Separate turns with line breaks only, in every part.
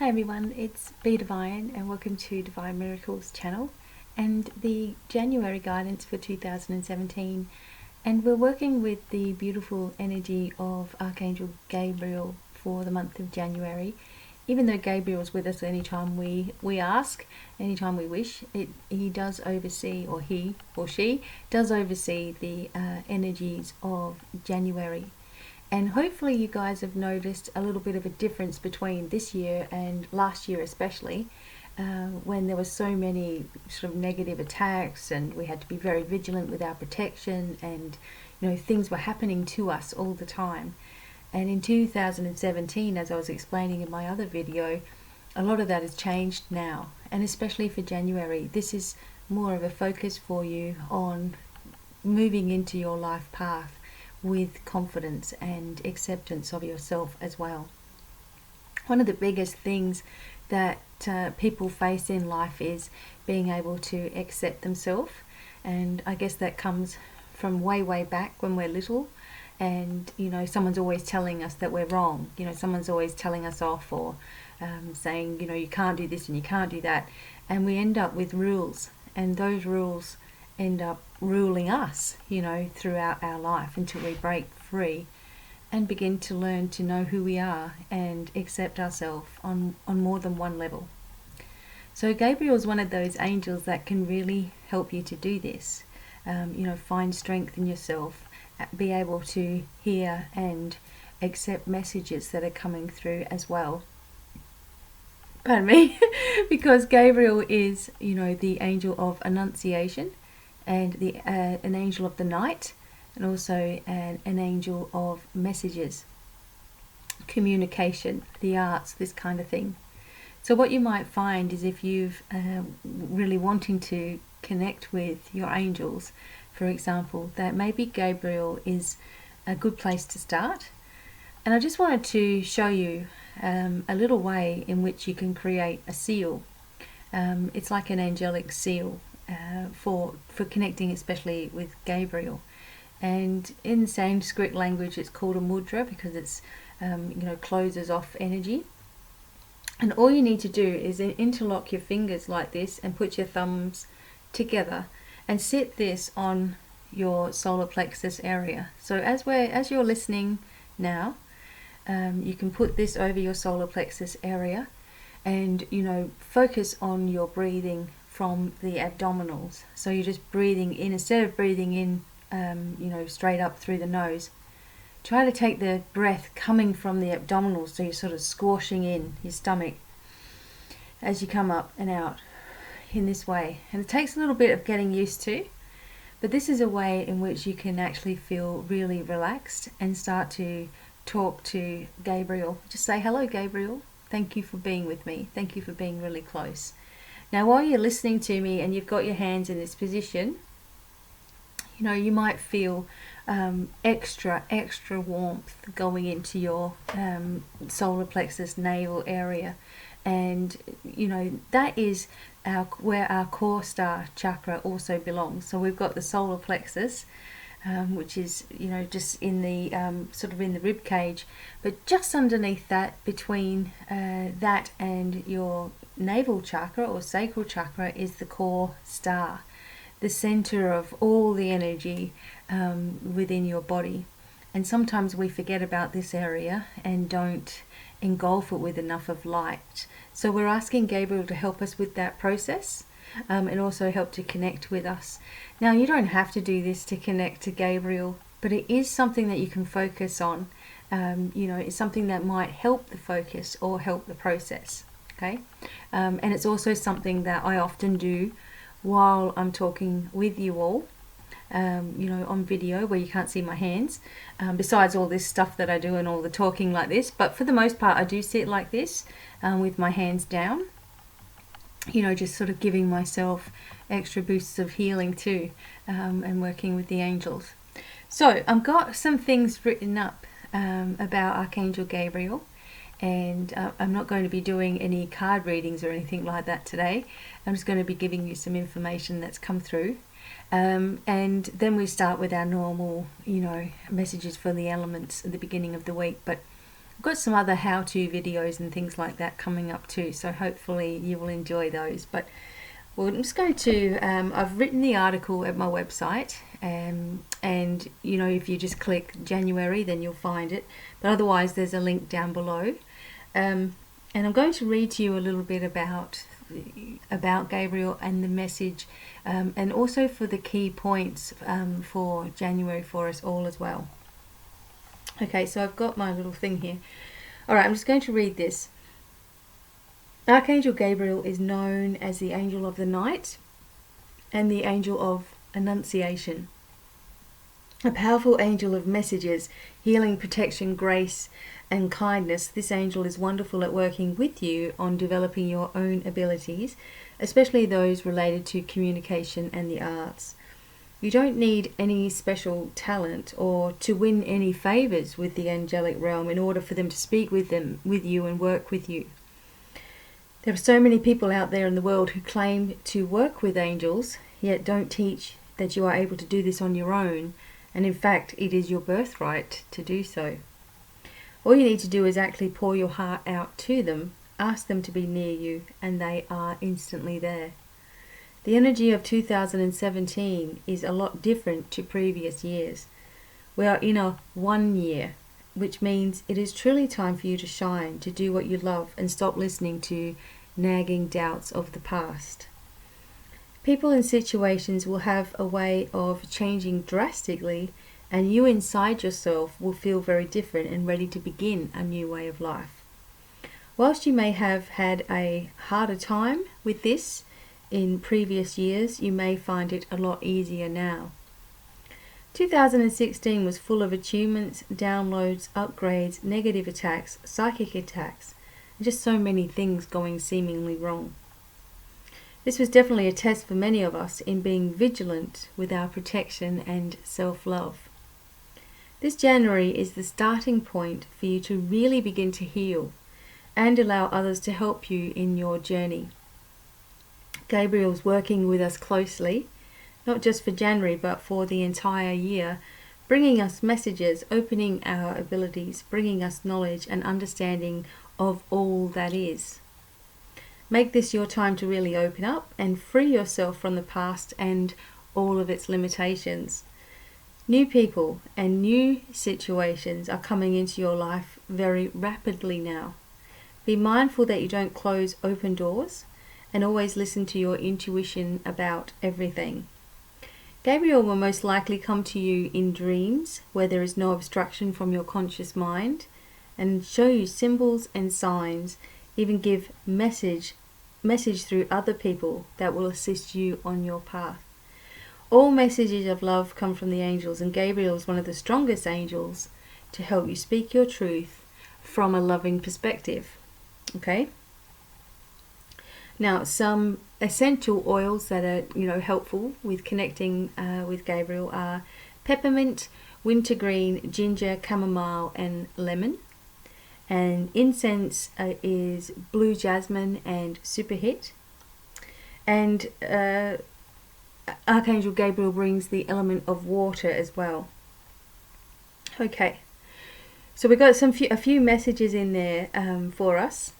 Hi everyone, it's BDevine and welcome to Divine Miracles channel and the January guidance for 2017, and we're working with the beautiful energy of Archangel Gabriel for the month of January. Even though Gabriel's with us anytime we ask, anytime we wish, he does oversee, or he or she does oversee the energies of January. And hopefully you guys have noticed a little bit of a difference between this year and last year, especially when there were so many sort of negative attacks and we had to be very vigilant with our protection, and things were happening to us all the time. And in 2017, as I was explaining in my other video, a lot of that has changed now, and especially for January, this is more of a focus for you on moving into your life path with confidence and acceptance of yourself as well. One of the biggest things that people face in life is being able to accept themselves, and I guess that comes from way back when we're little, and someone's always telling us that we're wrong. Someone's always telling us off, or saying you can't do this and you can't do that, and we end up with rules, and those rules end up ruling us, throughout our life until we break free and begin to learn to know who we are and accept ourselves on more than one level. So Gabriel is one of those angels that can really help you to do this. Find strength in yourself, be able to hear and accept messages that are coming through as well. Pardon me. Because Gabriel is, the angel of annunciation, and an angel of the night, and also an angel of messages, communication, the arts, this kind of thing. So what you might find is, if you've really wanting to connect with your angels, for example, that maybe Gabriel is a good place to start. And I just wanted to show you a little way in which you can create a seal. It's like an angelic seal for connecting especially with Gabriel. And in Sanskrit language it's called a mudra, because it's closes off energy. And all you need to do is interlock your fingers like this and put your thumbs together and sit this on your solar plexus area. So as you're listening now, you can put this over your solar plexus area and focus on your breathing from the abdominals. So you're just breathing in, instead of breathing in straight up through the nose, try to take the breath coming from the abdominals, so you're sort of squashing in your stomach as you come up and out in this way. And it takes a little bit of getting used to, but this is a way in which you can actually feel really relaxed and start to talk to Gabriel. Just say, hello Gabriel, thank you for being with me, thank you for being really close. Now while you're listening to me and you've got your hands in this position, you might feel extra warmth going into your solar plexus navel area, and that is where our core star chakra also belongs. So we've got the solar plexus, which is just in the sort of in the rib cage, but just underneath that, between that and your navel chakra or sacral chakra, is the core star, the center of all the energy within your body. And sometimes we forget about this area and don't engulf it with enough of light. So we're asking Gabriel to help us with that process, and also help to connect with us. Now you don't have to do this to connect to Gabriel, but it is something that you can focus on. It's something that might help the focus or help the process. Okay, and it's also something that I often do while I'm talking with you all, on video where you can't see my hands, besides all this stuff that I do and all the talking like this. But for the most part I do sit like this, with my hands down, just sort of giving myself extra boosts of healing too, and working with the angels. So I've got some things written up about Archangel Gabriel, and I'm not going to be doing any card readings or anything like that today. I'm just going to be giving you some information that's come through, and then we start with our normal messages for the elements at the beginning of the week. But I've got some other how-to videos and things like that coming up too, so hopefully you will enjoy those. But well, I'm just going to, I've written the article at my website, and you know, if you just click January, then you'll find it. But otherwise, there's a link down below. And I'm going to read to you a little bit about Gabriel and the message, and also for the key points for January for us all as well. Okay, so I've got my little thing here. Alright, I'm just going to read this. Archangel Gabriel is known as the angel of the night and the angel of annunciation. A powerful angel of messages, healing, protection, grace, and kindness. This angel is wonderful at working with you on developing your own abilities, especially those related to communication and the arts. You don't need any special talent or to win any favors with the angelic realm in order for them to speak with you and work with you. There are so many people out there in the world who claim to work with angels, yet don't teach that you are able to do this on your own, and in fact it is your birthright to do so. All you need to do is actually pour your heart out to them, ask them to be near you, and they are instantly there. The energy of 2017 is a lot different to previous years. We are in a 1 year, which means it is truly time for you to shine, to do what you love, and stop listening to nagging doubts of the past. People and situations will have a way of changing drastically, and you inside yourself will feel very different and ready to begin a new way of life. Whilst you may have had a harder time with this in previous years, you may find it a lot easier now. 2016 was full of attunements, downloads, upgrades, negative attacks, psychic attacks, and just so many things going seemingly wrong. This was definitely a test for many of us in being vigilant with our protection and self-love. This January is the starting point for you to really begin to heal and allow others to help you in your journey. Gabriel's working with us closely, not just for January but for the entire year, bringing us messages, opening our abilities, bringing us knowledge and understanding of all that is. Make this your time to really open up and free yourself from the past and all of its limitations. New people and new situations are coming into your life very rapidly now. Be mindful that you don't close open doors, and always listen to your intuition about everything. Gabriel will most likely come to you in dreams where there is no obstruction from your conscious mind, and show you symbols and signs, even give message through other people that will assist you on your path. All messages of love come from the angels, and Gabriel is one of the strongest angels to help you speak your truth from a loving perspective. Okay? Now, some essential oils that are, helpful with connecting with Gabriel are peppermint, wintergreen, ginger, chamomile, and lemon. And incense is blue jasmine and superhit. And Archangel Gabriel brings the element of water as well. Okay, so we got a few messages in there for us.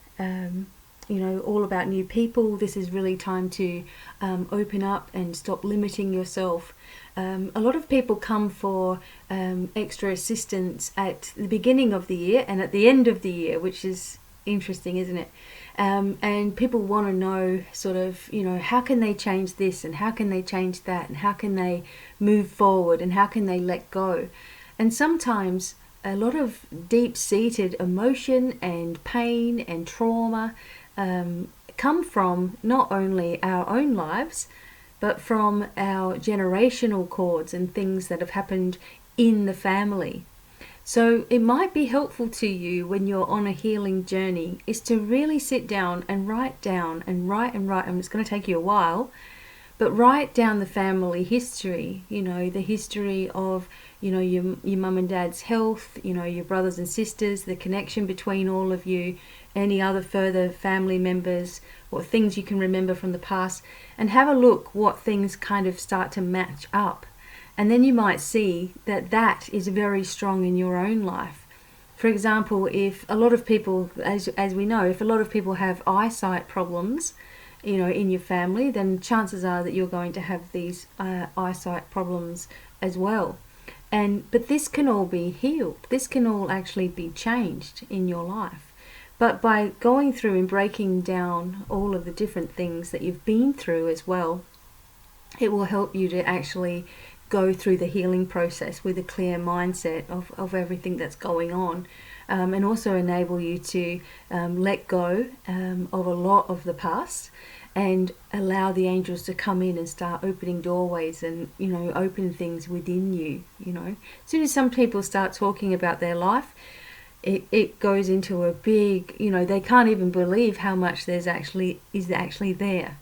All about new people. This is really time to open up and stop limiting yourself. A lot of people come for extra assistance at the beginning of the year and at the end of the year, which is interesting, isn't it? And people want to know sort of, how can they change this and how can they change that and how can they move forward and how can they let go. And sometimes a lot of deep-seated emotion and pain and trauma come from not only our own lives, but from our generational cords and things that have happened in the family. So it might be helpful to you when you're on a healing journey is to really sit down and write down and write. And it's going to take you a while, but write down the family history, the history of, your mum and dad's health, your brothers and sisters, the connection between all of you, any other further family members, or things you can remember from the past, and have a look what things kind of start to match up. And then you might see that that is very strong in your own life. For For example, if a lot of people, as we know, if a lot of people have eyesight problems, you know, in your family, then chances are that you're going to have these eyesight problems as well. But this can all be healed. This can all actually be changed in your life. But by going through and breaking down all of the different things that you've been through as well, it will help you to actually go through the healing process with a clear mindset of everything that's going on, and also enable you to let go of a lot of the past and allow the angels to come in and start opening doorways and, you know, open things within you. You know, as soon as some people start talking about their life, it goes into a big, you know, they can't even believe how much is actually there.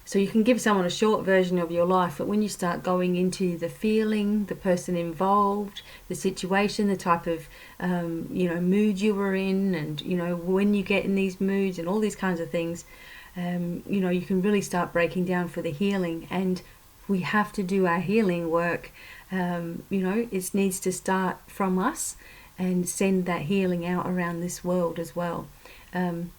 So you can give someone a short version of your life, but when you start going into the feeling, the person involved, the situation, the type of you know, mood you were in, and, you know, when you get in these moods and all these kinds of things, you know, you can really start breaking down for the healing. And we have to do our healing work. You know, it needs to start from us and send that healing out around this world as well.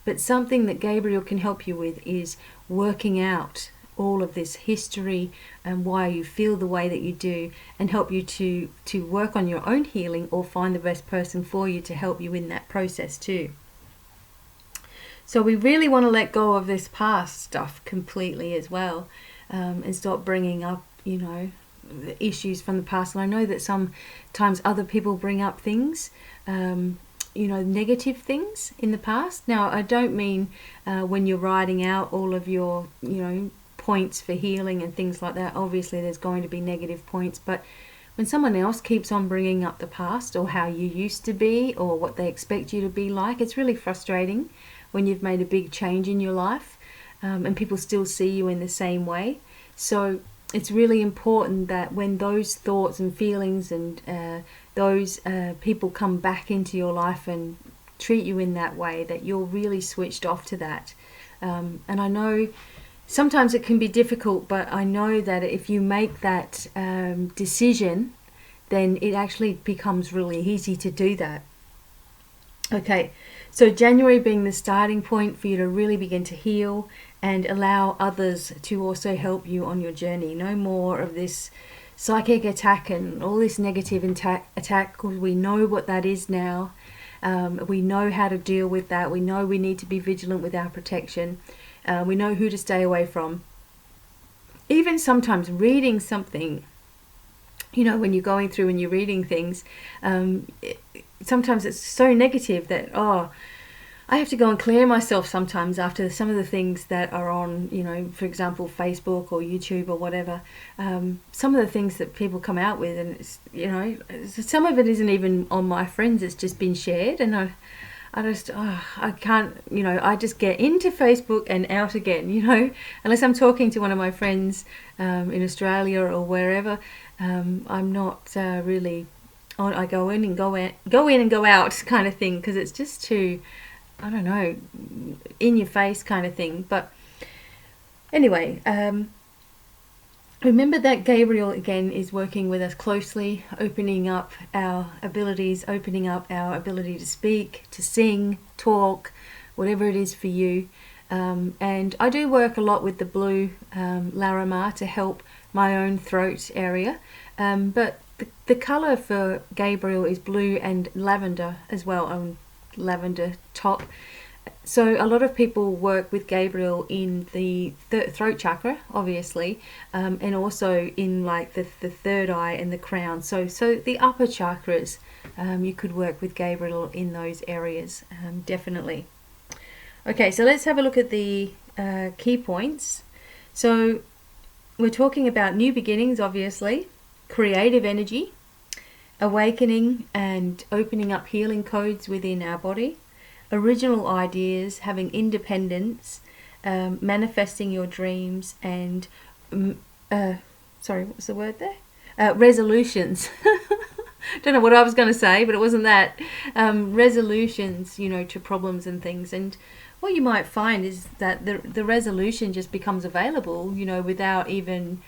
But something that Gabriel can help you with is working out all of this history and why you feel the way that you do, and help you to work on your own healing, or find the best person for you to help you in that process too. So we really want to let go of this past stuff completely as well, and stop bringing up, you know, the issues from the past. And I know that sometimes other people bring up things, you know, negative things in the past. Now, I don't mean when you're writing out all of your, you know, points for healing and things like that. Obviously, there's going to be negative points, but when someone else keeps on bringing up the past, or how you used to be, or what they expect you to be like, it's really frustrating when you've made a big change in your life, and people still see you in the same way. So it's really important that when those thoughts and feelings and those people come back into your life and treat you in that way, that you're really switched off to that. And I know sometimes it can be difficult, but I know that if you make that decision, then it actually becomes really easy to do that. Okay, so January being the starting point for you to really begin to heal and allow others to also help you on your journey. No more of this psychic attack and all this negative attack, because we know what that is now. We know how to deal with that. We know we need to be vigilant with our protection. We know who to stay away from. Even sometimes reading something, you know, when you're going through and you're reading things, sometimes it's so negative that, oh, I have to go and clear myself sometimes after some of the things that are on, you know, for example, Facebook or YouTube or whatever. Some of the things that people come out with, and it's, you know, some of it isn't even on my friends, it's just been shared, and I can't, you know, I just get into Facebook and out again, you know, unless I'm talking to one of my friends in Australia or wherever. I'm not really on. I go in and go out kind of thing, because it's just too, I don't know, in your face kind of thing. But anyway, remember that Gabriel again is working with us closely, opening up our abilities, opening up our ability to speak, to sing, talk, whatever it is for you. And I do work a lot with the blue Larimar to help my own throat area. But the colour for Gabriel is blue and lavender as well, lavender top. So a lot of people work with Gabriel in the throat chakra, obviously, and also in like the third eye and the crown. So the upper chakras, you could work with Gabriel in those areas, definitely. Okay, so let's have a look at the key points. So we're talking about new beginnings, obviously, creative energy, awakening and opening up healing codes within our body, original ideas, having independence, manifesting your dreams, and sorry, what was the word there? Resolutions. Don't know what I was going to say, but it wasn't that. Resolutions, you know, to problems and things. And what you might find is that the resolution just becomes available, you know, without even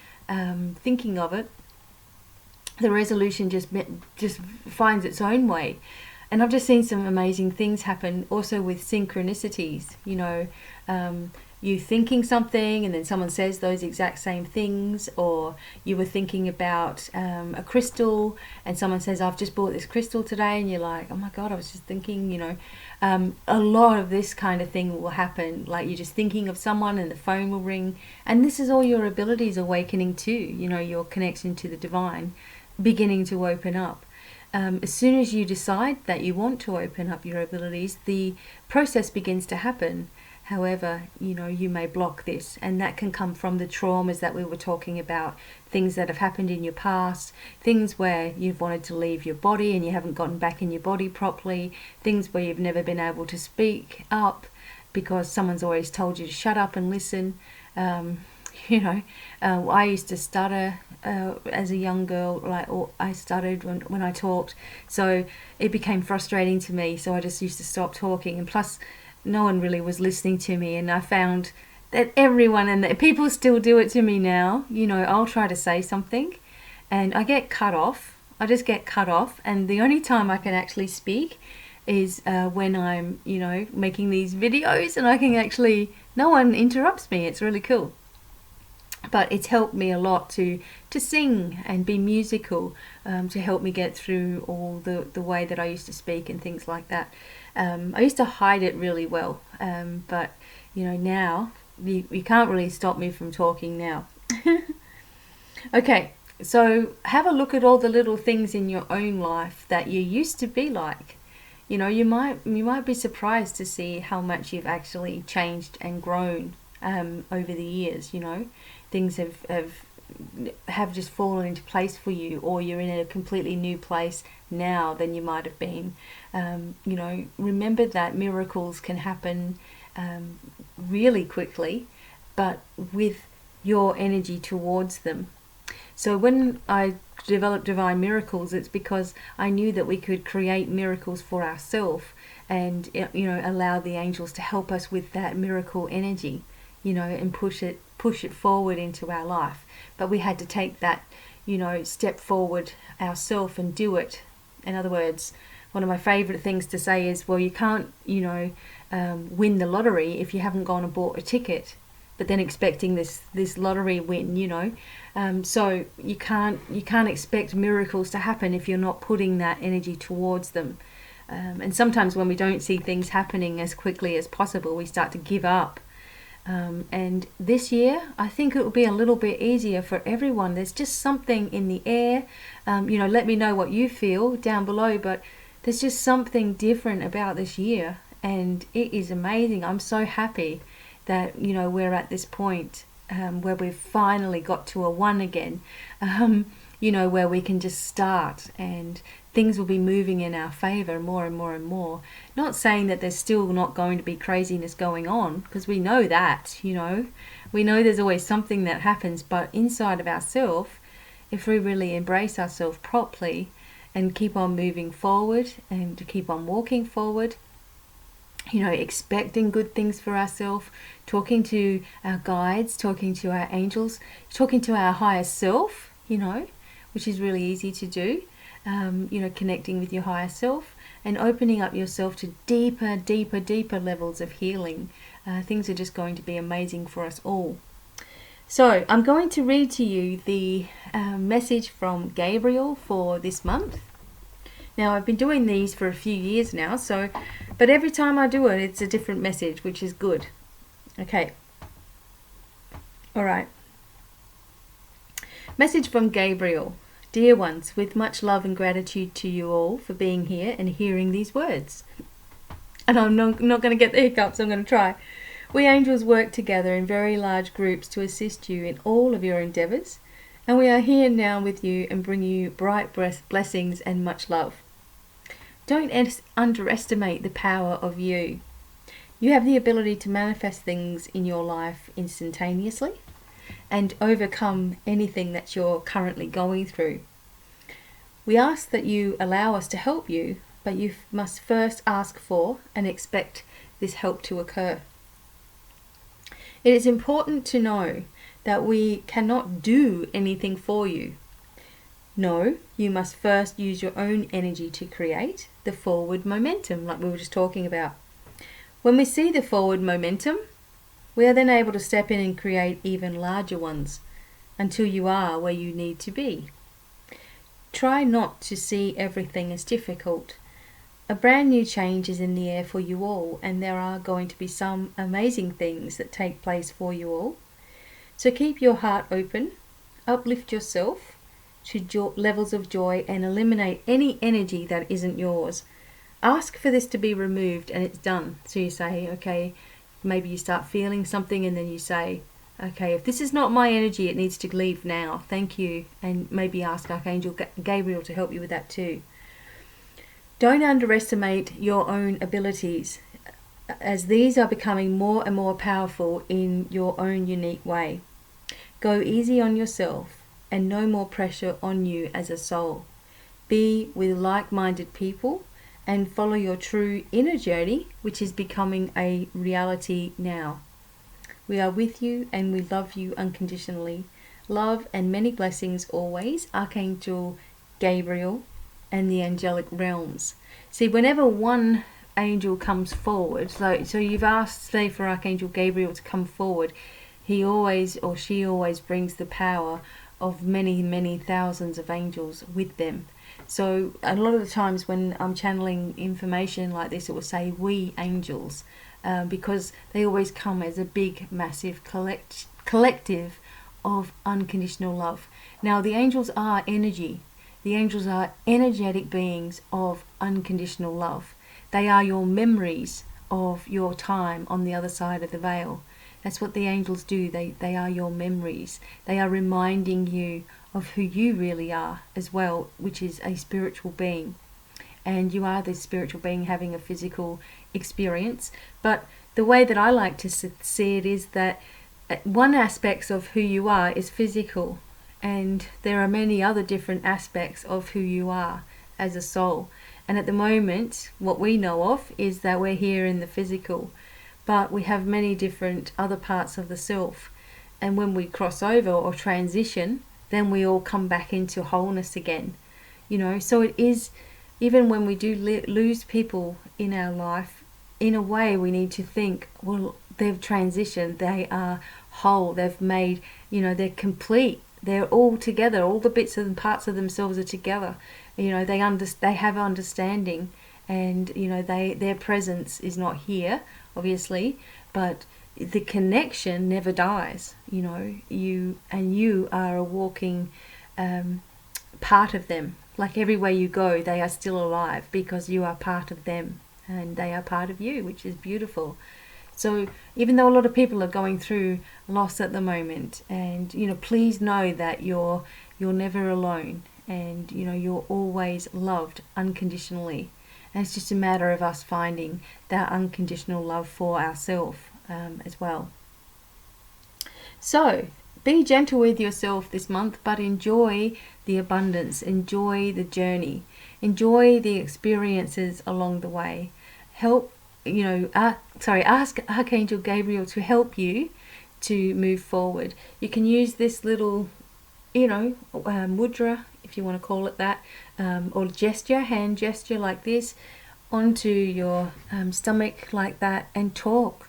thinking of it. The resolution just finds its own way. And I've just seen some amazing things happen also with synchronicities, you thinking something and then someone says those exact same things, or you were thinking about a crystal and someone says, I've just bought this crystal today, and you're like, oh my god, I was just thinking, a lot of this kind of thing will happen, like you're just thinking of someone and the phone will ring, and this is all your abilities awakening too, your connection to the divine beginning to open up. As soon as you decide that you want to open up your abilities, the process begins to happen. However, you may block this, and that can come from the traumas that we were talking about, things that have happened in your past, things where you've wanted to leave your body and you haven't gotten back in your body properly, things where you've never been able to speak up because someone's always told you to shut up and listen. I used to stutter as a young girl, or I stuttered when I talked, so it became frustrating to me, so I just used to stop talking, and plus no one really was listening to me, and I found that everyone, and people still do it to me now, I'll try to say something and I get cut off. I just get cut off, and the only time I can actually speak is when I'm making these videos, and I can actually, no one interrupts me. It's really cool. But it's helped me a lot to sing and be musical, to help me get through all the way that I used to speak and things like that. I used to hide it really well, but now you can't really stop me from talking now. Okay, so have a look at all the little things in your own life that you used to be like. You might be surprised to see how much you've actually changed and grown over the years. Things have just fallen into place for you, or you're in a completely new place now than you might have been. Remember that miracles can happen really quickly, but with your energy towards them. So when I developed Divine Miracles, it's because I knew that we could create miracles for ourselves, and allow the angels to help us with that miracle energy, and push it forward into our life. But we had to take that step forward ourselves and do it. In other words, one of my favorite things to say is, well, you can't win the lottery if you haven't gone and bought a ticket, but then expecting this lottery win. So you can't expect miracles to happen if you're not putting that energy towards them. And sometimes when we don't see things happening as quickly as possible, we start to give up. And this year, I think it will be a little bit easier for everyone. There's just something in the air. Let me know what you feel down below, but there's just something different about this year, and it is amazing. I'm so happy that we're at this point where we've finally got to a 1 again, where we can just start and things will be moving in our favor more and more and more. Not saying that there's still not going to be craziness going on, because we know that, we know there's always something that happens, but inside of ourselves, if we really embrace ourselves properly and keep on moving forward and to keep on walking forward, expecting good things for ourselves, talking to our guides, talking to our angels, talking to our higher self, which is really easy to do, connecting with your higher self and opening up yourself to deeper levels of healing. Things are just going to be amazing for us all. So I'm going to read to you the message from Gabriel for this month. Now, I've been doing these for a few years now, but every time I do it, it's a different message, which is good. Okay. All right. Message from Gabriel. Dear ones, with much love and gratitude to you all for being here and hearing these words. And I'm not going to get the hiccups, I'm going to try. We angels work together in very large groups to assist you in all of your endeavours, and we are here now with you and bring you bright blessings and much love. Don't underestimate the power of you. You have the ability to manifest things in your life instantaneously and overcome anything that you're currently going through. We ask that you allow us to help you, but you must first ask for and expect this help to occur. It is important to know that we cannot do anything for you. No, you must first use your own energy to create the forward momentum, like we were just talking about. When we see the forward momentum, we are then able to step in and create even larger ones until you are where you need to be. Try not to see everything as difficult. A brand new change is in the air for you all, and there are going to be some amazing things that take place for you all. So keep your heart open, uplift yourself to levels of joy, and eliminate any energy that isn't yours. Ask for this to be removed, and it's done. So you say, okay, maybe you start feeling something, and then you say, okay, if this is not my energy, it needs to leave now. Thank you. And maybe ask Archangel Gabriel to help you with that too. Don't underestimate your own abilities, as these are becoming more and more powerful in your own unique way. Go easy on yourself, and no more pressure on you as a soul. Be with like-minded people and follow your true inner journey, which is becoming a reality now. We are with you and we love you unconditionally. Love and many blessings always, Archangel Gabriel and the angelic realms. See, whenever one angel comes forward, so you've asked, say, for Archangel Gabriel to come forward, he always or she always brings the power of many, many thousands of angels with them. So a lot of the times when I'm channeling information like this, it will say we angels, because they always come as a big, massive collective of unconditional love. Now, the angels are energy. The angels are energetic beings of unconditional love. They are your memories of your time on the other side of the veil. That's what the angels do. They are your memories. They are reminding you of who you really are as well, which is a spiritual being. And you are this spiritual being having a physical experience. But the way that I like to see it is that one aspect of who you are is physical, and there are many other different aspects of who you are as a soul. And at the moment, what we know of is that we're here in the physical, but we have many different other parts of the self. And when we cross over or transition, then we all come back into wholeness again. So it is, even when we do lose people in our life, in a way we need to think, well, they've transitioned, they are whole, they've made, they're complete, they're all together, all the bits and parts of themselves are together. They have understanding, and their presence is not here, obviously, but the connection never dies. You are a walking part of them. Like everywhere you go, they are still alive because you are part of them and they are part of you, which is beautiful. So even though a lot of people are going through loss at the moment, and please know that you're never alone, and you're always loved unconditionally. And it's just a matter of us finding that unconditional love for ourselves as well. So be gentle with yourself this month, but enjoy the abundance, enjoy the journey, enjoy the experiences along the way. Ask Archangel Gabriel to help you to move forward. You can use this little, mudra, if you want to call it that, or hand gesture like this onto your stomach like that, and talk.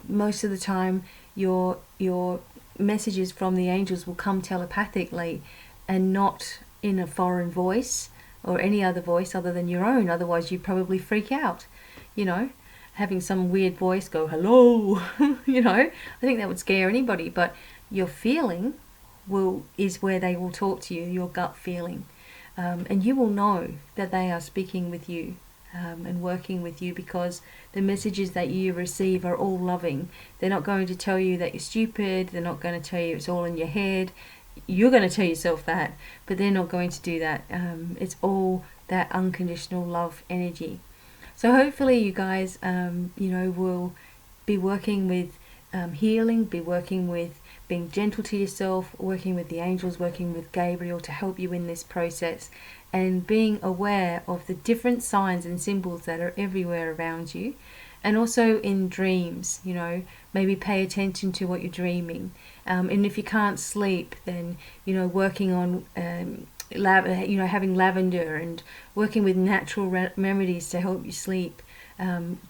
Most of the time your messages from the angels will come telepathically and not in a foreign voice or any other voice other than your own. Otherwise you probably freak out, having some weird voice go hello. I think that would scare anybody. But your feeling is where they will talk to you, your gut feeling, and you will know that they are speaking with you and working with you, because the messages that you receive are all loving. They're not going to tell you that you're stupid. They're not going to tell you it's all in your head. You're going to tell yourself that, but they're not going to do that. It's all that unconditional love energy. So hopefully you guys will be working with healing, be working with being gentle to yourself, working with the angels, working with Gabriel to help you in this process, and being aware of the different signs and symbols that are everywhere around you. And also in dreams, maybe pay attention to what you're dreaming. And if you can't sleep, then, working on having lavender and working with natural remedies to help you sleep,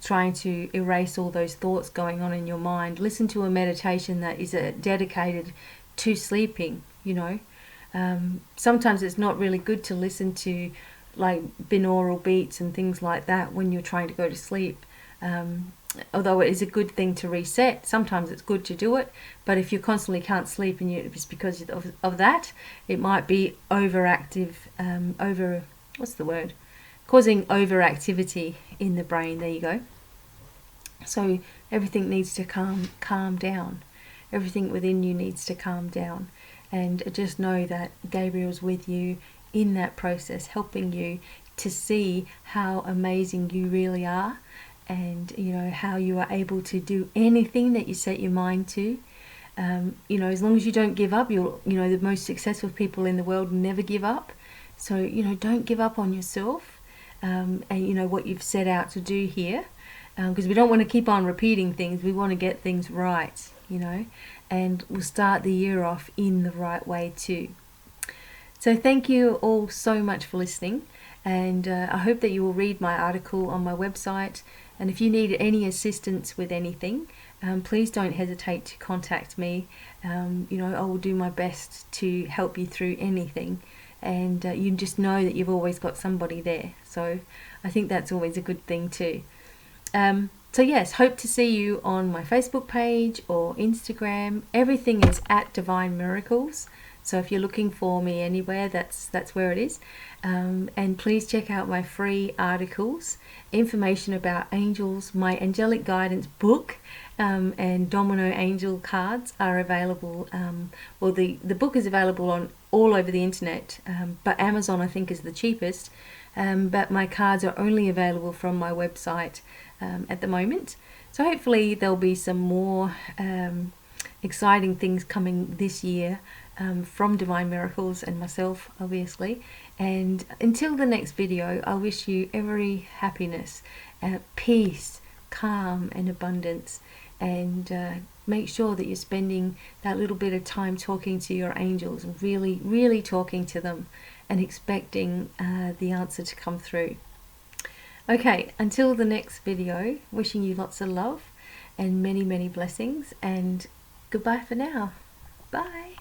trying to erase all those thoughts going on in your mind. Listen to a meditation that is dedicated to sleeping. Sometimes it's not really good to listen to like binaural beats and things like that when you're trying to go to sleep. Although it is a good thing to reset, sometimes it's good to do it. But if you constantly can't sleep and it's because of that, it might be overactive, causing overactivity in the brain. There you go. So everything needs to calm down. Everything within you needs to calm down. And just know that Gabriel's with you in that process, helping you to see how amazing you really are, and how you are able to do anything that you set your mind to. As long as you don't give up, the most successful people in the world never give up. So don't give up on yourself, and what you've set out to do here, because we don't want to keep on repeating things. We want to get things right, and we'll start the year off in the right way too. So thank you all so much for listening, and I hope that you will read my article on my website. And if you need any assistance with anything, please don't hesitate to contact me. I will do my best to help you through anything, and you just know that you've always got somebody there. So I think that's always a good thing too. So yes, hope to see you on my Facebook page or Instagram. Everything is at Devine Miracles. So if you're looking for me anywhere, that's where it is. And please check out my free articles, information about angels. My angelic guidance book and domino angel cards are available. The book is available on all over the internet, but Amazon I think is the cheapest. But my cards are only available from my website at the moment. So hopefully there'll be some more exciting things coming this year from Divine Miracles and myself, obviously. And until the next video, I wish you every happiness, peace, calm and abundance. And make sure that you're spending that little bit of time talking to your angels, and really, really talking to them and expecting the answer to come through. Okay, until the next video, wishing you lots of love and many, many blessings, and goodbye for now. Bye.